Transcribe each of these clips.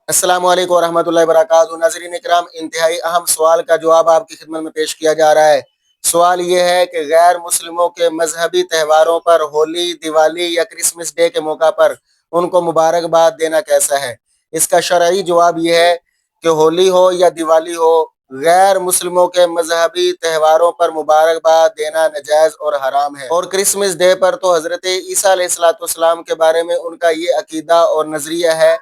السلام علیکم ورحمۃ اللہ وبرکاتہ۔ ناظرین اکرام، انتہائی اہم سوال کا جواب آپ کی خدمت میں پیش کیا جا رہا ہے۔ سوال یہ ہے کہ غیر مسلموں کے مذہبی تہواروں پر ہولی، دیوالی یا کرسمس ڈے کے موقع پر ان کو مبارکباد دینا کیسا ہے؟ اس کا شرعی جواب یہ ہے کہ ہولی ہو یا دیوالی ہو، غیر مسلموں کے مذہبی تہواروں پر مبارکباد دینا ناجائز اور حرام ہے۔ اور کرسمس ڈے پر تو حضرت عیسیٰ علیہ السلام کے بارے میں ان کا یہ عقیدہ اور نظریہ ہے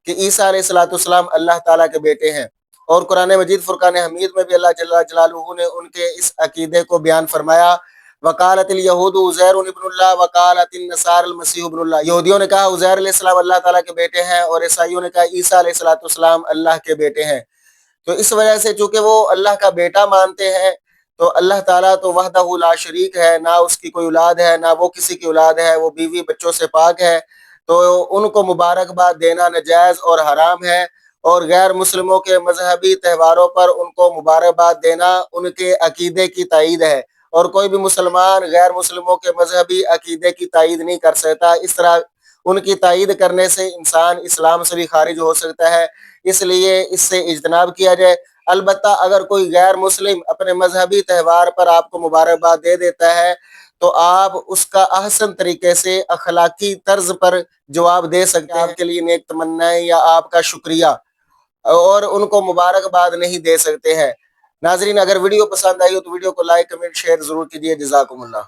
کہ عیسیٰ علیہ السلام اللہ تعالیٰ کے بیٹے ہیں، اور قرآن مجید فرقان حمید میں بھی اللہ جل جلالہ نے ان کے اس عقیدے کو بیان فرمایا۔ وقالت الیہود عزیر ابن اللہ وقالت النصارى المسیح ابن اللہ۔ یہودیوں نے کہا عزیر علیہ السلام اللہ تعالیٰ کے بیٹے ہیں، اور عیسائیوں نے کہا عیسیٰ علیہ السلام اللہ کے بیٹے ہیں۔ تو اس وجہ سے چونکہ وہ اللہ کا بیٹا مانتے ہیں، تو اللہ تعالیٰ تو وحدہ لا شریک ہے، نہ اس کی کوئی اولاد ہے، نہ وہ کسی کی اولاد ہے، وہ بیوی بچوں سے پاک ہے، تو ان کو مبارکباد دینا ناجائز اور حرام ہے۔ اور غیر مسلموں کے مذہبی تہواروں پر ان کو مبارکباد دینا ان کے عقیدے کی تائید ہے، اور کوئی بھی مسلمان غیر مسلموں کے مذہبی عقیدے کی تائید نہیں کر سکتا۔ اس طرح ان کی تائید کرنے سے انسان اسلام سے بھی خارج ہو سکتا ہے، اس لیے اس سے اجتناب کیا جائے۔ البتہ اگر کوئی غیر مسلم اپنے مذہبی تہوار پر آپ کو مبارکباد دے دیتا ہے تو آپ اس کا احسن طریقے سے اخلاقی طرز پر جواب دے سکتے ہیں، آپ کے لیے نیک تمنائیں یا آپ کا شکریہ، اور ان کو مبارکباد نہیں دے سکتے ہیں۔ ناظرین، اگر ویڈیو پسند آئی ہو تو ویڈیو کو لائک، کمنٹ، شیئر ضرور کیجیے۔ جزاکم اللہ۔